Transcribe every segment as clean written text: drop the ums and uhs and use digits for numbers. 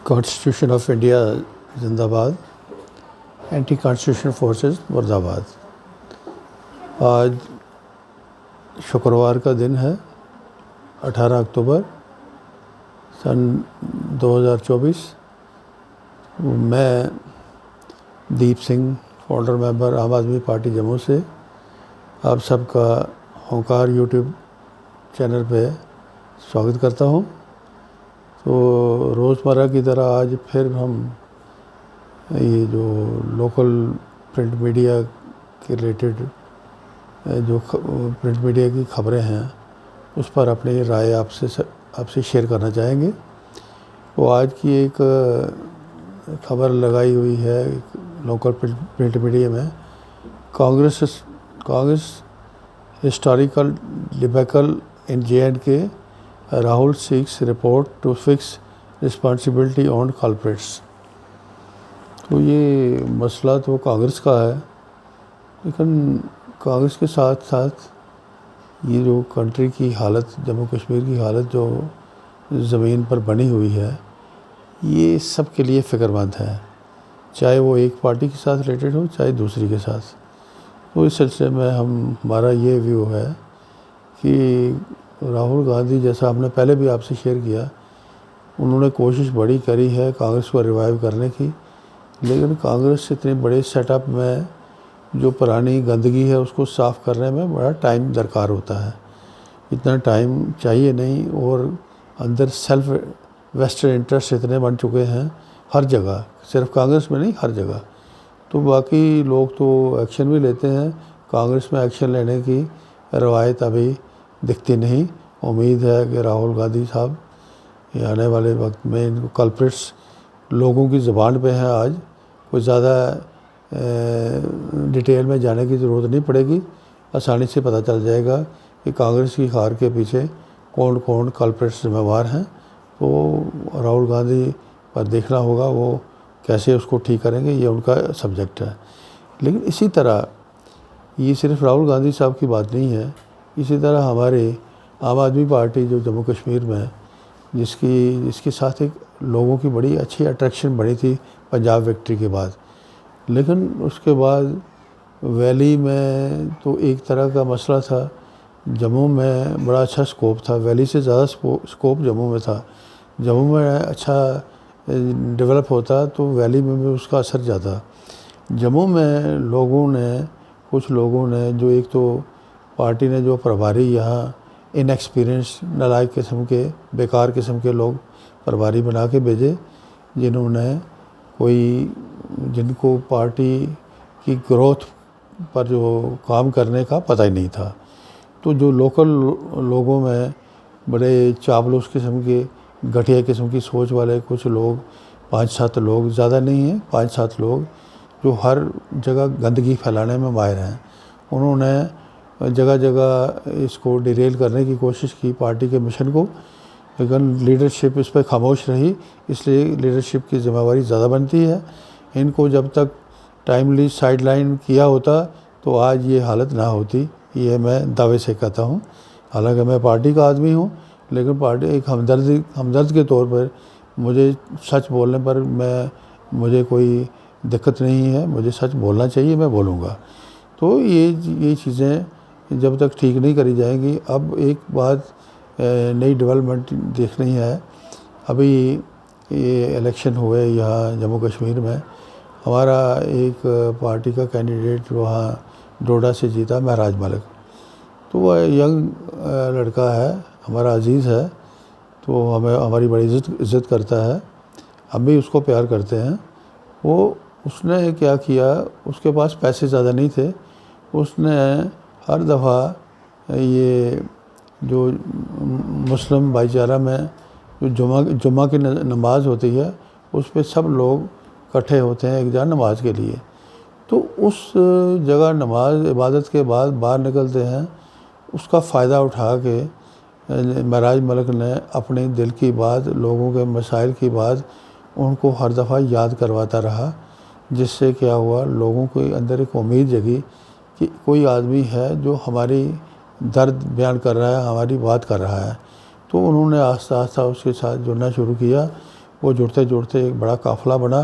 Constitution of India जिंदाबाद, anti constitution forces मुर्दाबाद। आज शुक्रवार का दिन है, 18 अक्टूबर सन 2024। मैं दीप सिंह, फाउंडर मेंबर आम आदमी पार्टी जम्मू से आप सबका होंकार यूट्यूब चैनल पे स्वागत करता हूँ। तो रोज़मर्रा की तरह आज फिर हम ये जो लोकल प्रिंट मीडिया के रिलेटेड जो प्रिंट मीडिया की खबरें हैं उस पर अपनी राय आपसे शेयर करना चाहेंगे। तो आज की एक खबर लगाई हुई है लोकल प्रिंट मीडिया में, Congress historical debacle in J&K, Rahul seeks report to fix responsibility on culprits. तो ये मसला तो कांग्रेस का है, लेकिन कांग्रेस के साथ साथ ये जो कंट्री की हालत, जम्मू कश्मीर की हालत जो ज़मीन पर बनी हुई है, ये सब के लिए फ़िक्रमंद है, चाहे वो एक पार्टी के साथ रिलेटेड हो चाहे दूसरी के साथ। तो इस सिलसिले में हमारा ये व्यू है कि राहुल गांधी, जैसा हमने पहले भी आपसे शेयर किया, उन्होंने कोशिश बड़ी करी है कांग्रेस को रिवाइव करने की, लेकिन कांग्रेस इतने बड़े सेटअप में जो पुरानी गंदगी है उसको साफ़ करने में बड़ा टाइम दरकार होता है। इतना टाइम चाहिए नहीं, और अंदर सेल्फ वेस्टेड इंटरेस्ट इतने बन चुके हैं हर जगह, सिर्फ कांग्रेस में नहीं, हर जगह। तो बाकी लोग तो एक्शन भी लेते हैं, कांग्रेस में एक्शन लेने की रवायत अभी दिखती नहीं। उम्मीद है कि राहुल गांधी साहब ये आने वाले वक्त में इनको कल्प्रिट्स लोगों की ज़बान पे हैं। आज कोई ज़्यादा डिटेल में जाने की ज़रूरत नहीं पड़ेगी, आसानी से पता चल जाएगा कि कांग्रेस की हार के पीछे कौन कौन कल्प्रिट्स जिम्मेवार हैं। तो राहुल गांधी पर देखना होगा वो कैसे उसको ठीक करेंगे, ये उनका सब्जेक्ट है। लेकिन इसी तरह ये सिर्फ राहुल गांधी साहब की बात नहीं है, इसी तरह हमारे आम आदमी पार्टी जो जम्मू कश्मीर में है, जिसके साथ एक लोगों की बड़ी अच्छी अट्रैक्शन बनी थी पंजाब विक्ट्री के बाद, लेकिन उसके बाद वैली में तो एक तरह का मसला था। जम्मू में बड़ा अच्छा स्कोप था, वैली से ज़्यादा स्कोप जम्मू में था। जम्मू में अच्छा डेवलप होता तो वैली में भी उसका असर ज़्यादा। जम्मू में कुछ लोगों ने जो, एक तो पार्टी ने जो प्रभारी यहाँ इनएक्सपीरियंस, नालायक किस्म के, बेकार किस्म के लोग प्रभारी बना के भेजे, जिनको पार्टी की ग्रोथ पर जो काम करने का पता ही नहीं था। तो जो लोकल लोगों में बड़े चापलूस किस्म के, घटिया किस्म की सोच वाले कुछ लोग, 5-7 लोग, ज़्यादा नहीं हैं, 5-7 लोग जो हर जगह गंदगी फैलाने में माहिर हैं, उन्होंने जगह जगह इसको डिरेल करने की कोशिश की, पार्टी के मिशन को। लेकिन लीडरशिप इस पर खामोश रही, इसलिए लीडरशिप की जिम्मेवारी ज़्यादा बनती है। इनको जब तक टाइमली साइडलाइन किया होता तो आज ये हालत ना होती, ये मैं दावे से कहता हूँ। हालांकि मैं पार्टी का आदमी हूँ, लेकिन पार्टी एक हमदर्द के तौर पर मुझे सच बोलने पर मुझे कोई दिक्कत नहीं है, मुझे सच बोलना चाहिए, मैं बोलूँगा। तो ये चीज़ें जब तक ठीक नहीं करी जाएंगी। अब एक बात नई डेवलपमेंट देखनी है। अभी ये इलेक्शन हुए यहाँ जम्मू कश्मीर में, हमारा एक पार्टी का कैंडिडेट वहाँ डोडा से जीता, महराज मलिक। तो वह यंग लड़का है, हमारा अजीज़ है, तो हमारी बड़ी इज़्ज़त करता है, हम भी उसको प्यार करते हैं। उसने क्या किया, उसके पास पैसे ज़्यादा नहीं थे, उसने हर दफ़ा ये जो मुस्लिम भाईचारा में जो जुम्मा की नमाज़ होती है, उस पर सब लोग इकट्ठे होते हैं एक जगह नमाज के लिए। तो उस जगह नमाज इबादत के बाद बाहर निकलते हैं, उसका फ़ायदा उठा के महराज मलिक ने अपने दिल की बात, लोगों के मसाइल की बात उनको हर दफ़ा याद करवाता रहा, जिससे क्या हुआ, लोगों के अंदर एक उम्मीद जगी कि कोई आदमी है जो हमारी दर्द बयान कर रहा है, हमारी बात कर रहा है। तो उन्होंने आस्ता आस्ता उसके साथ जुड़ना शुरू किया। वो जुड़ते जुड़ते एक बड़ा काफ़िला बना,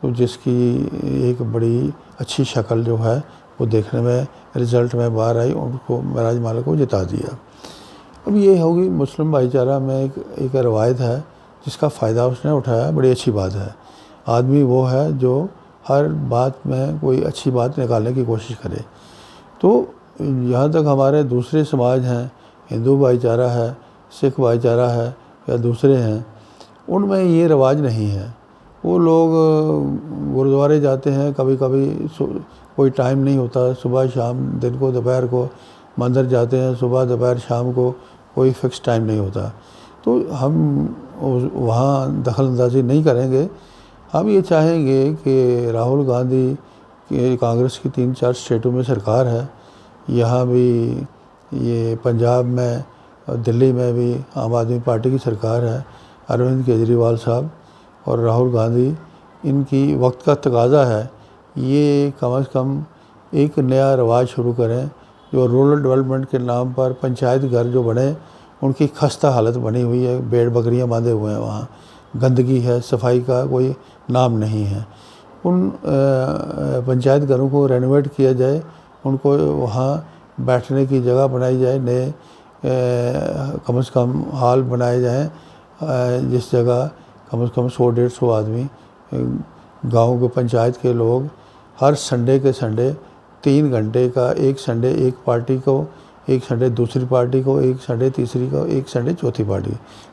तो जिसकी एक बड़ी अच्छी शक्ल जो है वो देखने में रिज़ल्ट में बाहर आई, उनको महराज माला को जिता दिया। अब ये होगी मुस्लिम भाईचारा में एक रवायत है जिसका फ़ायदा उसने उठाया, बड़ी अच्छी बात है। आदमी वो है जो हर बात में कोई अच्छी बात निकालने की कोशिश करे। तो यहाँ तक हमारे दूसरे समाज हैं, हिंदू भाईचारा है, सिख भाईचारा है या दूसरे हैं, उनमें ये रिवाज नहीं है। वो लोग गुरुद्वारे जाते हैं, कभी कभी कोई टाइम नहीं होता, सुबह शाम, दिन को दोपहर को मंदिर जाते हैं, सुबह दोपहर शाम को, कोई फ़िक्स टाइम नहीं होता। तो हम वहाँ दखल अंदाज़ी नहीं करेंगे। हम ये चाहेंगे कि राहुल गांधी की कांग्रेस की 3-4 स्टेटों में सरकार है, यहाँ भी ये पंजाब में और दिल्ली में भी आम आदमी पार्टी की सरकार है, अरविंद केजरीवाल साहब और राहुल गांधी, इनकी वक्त का तकाज़ा है ये कम से कम एक नया रवाज शुरू करें। जो रूरल डेवलपमेंट के नाम पर पंचायत घर जो बने, उनकी खस्ता हालत बनी हुई है, भेड़ बकरियां बांधे हुए हैं, वहाँ गंदगी है, सफाई का कोई नाम नहीं है। उन पंचायत घरों को रेनोवेट किया जाए, उनको वहाँ बैठने की जगह बनाई जाए, नए कम से कम हॉल बनाए जाएं, जिस जगह कम से कम 100-150 आदमी, गांव के पंचायत के लोग हर संडे के संडे 3 घंटे का, एक संडे एक पार्टी को, एक संडे दूसरी पार्टी को, एक संडे तीसरी को, एक संडे चौथी पार्टी।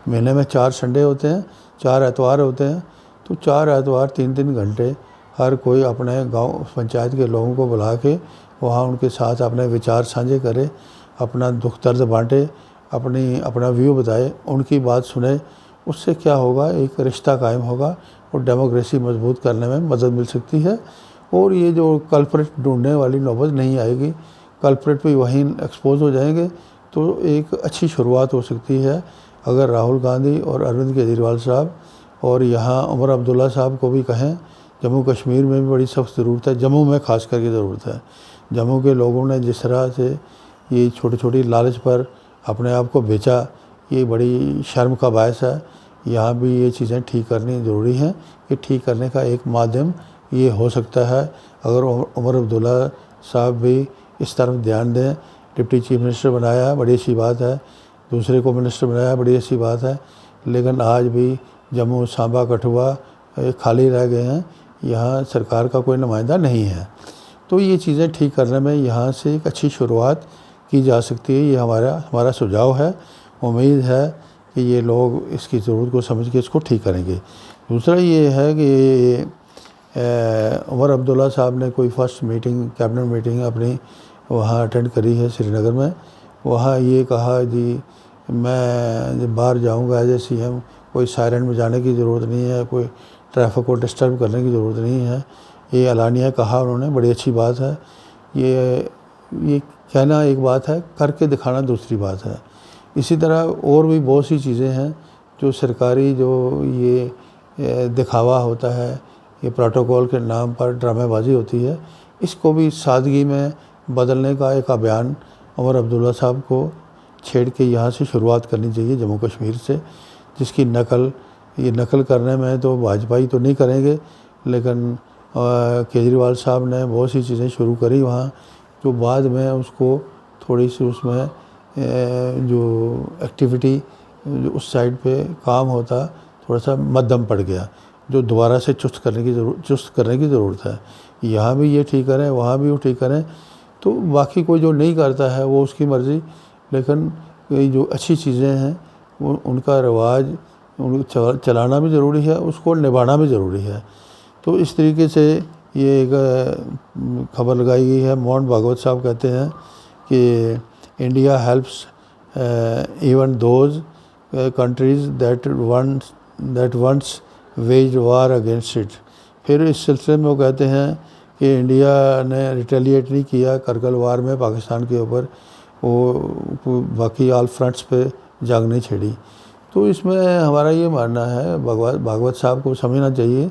महीने में 4 संडे होते हैं, 4 एतवार होते हैं, तो 4 एतवार 3-3 घंटे हर कोई अपने गांव पंचायत के लोगों को बुला के वहाँ उनके साथ अपने विचार साझे करे, अपना दुख दर्द बांटे, अपना व्यू बताए, उनकी बात सुने। उससे क्या होगा, एक रिश्ता कायम होगा और डेमोक्रेसी मजबूत करने में मदद मिल सकती है। और ये जो कल्प्रिट ढूंढने वाली नौबत नहीं आएगी, कल्प्रिट भी वहीं एक्सपोज हो जाएंगे, तो एक अच्छी शुरुआत हो सकती है। अगर राहुल गांधी और अरविंद केजरीवाल साहब और यहाँ उमर अब्दुल्ला साहब को भी कहें, जम्मू कश्मीर में भी बड़ी सख्त ज़रूरत है, जम्मू में खास करके ज़रूरत है। जम्मू के लोगों ने जिस तरह से ये छोटी छोटी लालच पर अपने आप को बेचा, ये बड़ी शर्म का बायस है। यहाँ भी ये चीज़ें ठीक करनी ज़रूरी हैं। कि ठीक करने का एक माध्यम ये हो सकता है अगर उमर अब्दुल्ला साहब भी इस तरफ ध्यान दें। डिप्टी चीफ मिनिस्टर बनाया, बड़ी अच्छी बात है, दूसरे को मिनिस्टर बनाया, बड़ी अच्छी बात है, लेकिन आज भी जम्मू, सांबा, कठुआ खाली रह गए हैं, यहाँ सरकार का कोई नुमाइंदा नहीं है। तो ये चीज़ें ठीक करने में यहाँ से एक अच्छी शुरुआत की जा सकती है, ये हमारा सुझाव है। उम्मीद है कि ये लोग इसकी ज़रूरत को समझ के इसको ठीक करेंगे। दूसरा ये है कि उमर अब्दुल्ला साहब ने कोई फर्स्ट मीटिंग, कैबिनेट मीटिंग अपनी वहाँ अटेंड करी है श्रीनगर में। वहाँ ये कहा जी मैं जब बाहर जाऊँगा एज ए CM, कोई सायरन में जाने की ज़रूरत नहीं है, कोई ट्रैफिक को डिस्टर्ब करने की ज़रूरत नहीं है। ये एलानिया कहा उन्होंने, बड़ी अच्छी बात है। ये कहना एक बात है, करके दिखाना दूसरी बात है। इसी तरह और भी बहुत सी चीज़ें हैं जो सरकारी, जो ये दिखावा होता है, ये प्रोटोकॉल के नाम पर ड्रामेबाजी होती है, इसको भी सादगी में बदलने का एक अभियान उमर अब्दुल्ला साहब को छेड़ के यहाँ से शुरुआत करनी चाहिए, जम्मू कश्मीर से। जिसकी नकल करने में तो भाजपा तो नहीं करेंगे, लेकिन केजरीवाल साहब ने बहुत सी चीज़ें शुरू करी वहाँ, जो बाद में उसको थोड़ी सी उसमें जो एक्टिविटी जो उस साइड पे काम होता थोड़ा सा मध्यम पड़ गया, जो दोबारा से चुस्त करने की ज़रूरत है। यहाँ भी ये ठीक करें, वहाँ भी वो ठीक करें, तो बाकी कोई जो नहीं करता है वो उसकी मर्ज़ी, लेकिन ये जो अच्छी चीज़ें हैं उनका रवाज उनको चलाना भी ज़रूरी है, उसको निभाना भी ज़रूरी है। तो इस तरीके से ये एक खबर लगाई गई है। मोहन भागवत साहब कहते हैं कि India helps even those countries that once waged war against it. फिर इस सिलसिले में वो कहते हैं कि इंडिया ने रिटेलिएट नहीं किया करगिल वार में पाकिस्तान के ऊपर, वो बाकी ऑल फ्रंट्स पे जंग नहीं छेड़ी। तो इसमें हमारा ये मानना है, भागवत साहब को समझना चाहिए,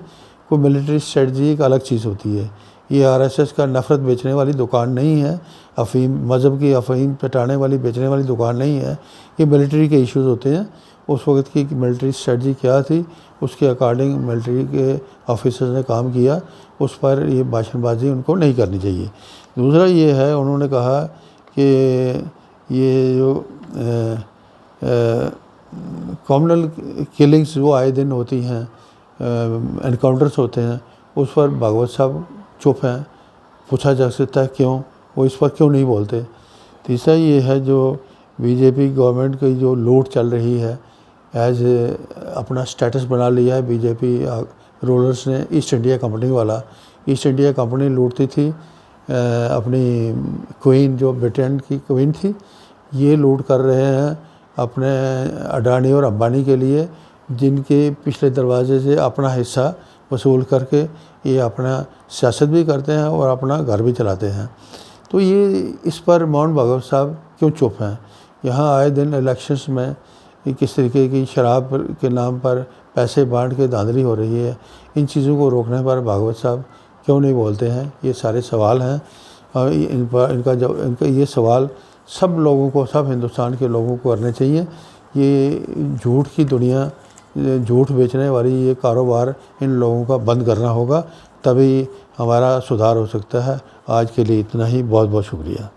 कोई मिलिट्री स्ट्रेटजी एक अलग चीज़ होती है। ये RSS का नफ़रत बेचने वाली दुकान नहीं है, अफ़ीम मज़हब की अफ़ीम पटाने वाली बेचने वाली दुकान नहीं है। ये मिलिट्री के इश्यूज़ होते हैं उस वक्त की मिलिट्री स्ट्रेटजी क्या थी, उसके अकॉर्डिंग मिलिट्री के ऑफिसर्स ने काम किया। उस पर ये भाषणबाजी उनको नहीं करनी चाहिए। दूसरा ये है, उन्होंने कहा कि ये जो कॉम्युनल किलिंग्स वो आए दिन होती हैं, एनकाउंटर्स होते हैं, उस पर भागवत साहब चुप हैं। पूछा जा सकता है क्यों, वो इस पर क्यों नहीं बोलते। तीसरा ये है, जो बीजेपी गवर्नमेंट की जो लूट चल रही है, एज अपना स्टेटस बना लिया है बीजेपी रूलर्स ने। ईस्ट इंडिया कंपनी वाला, ईस्ट इंडिया कंपनी लूटती थी अपनी क्वीन, जो ब्रिटेन की क्वीन थी, ये लूट कर रहे हैं अपने अडानी और अंबानी के लिए, जिनके पिछले दरवाजे से अपना हिस्सा वसूल करके ये अपना सियासत भी करते हैं और अपना घर भी चलाते हैं। तो ये इस पर माउंट भागवत साहब क्यों चुप हैं? यहाँ आए दिन इलेक्शंस में किस तरीके की शराब के नाम पर पैसे बांट के धांधली हो रही है, इन चीज़ों को रोकने पर भागवत साहब क्यों नहीं बोलते हैं? ये सारे सवाल हैं और इनका ये सवाल सब लोगों को, सब हिंदुस्तान के लोगों को करने चाहिए। ये झूठ की दुनिया, झूठ बेचने वाली ये कारोबार इन लोगों का बंद करना होगा, तभी हमारा सुधार हो सकता है। आज के लिए इतना ही, बहुत बहुत शुक्रिया।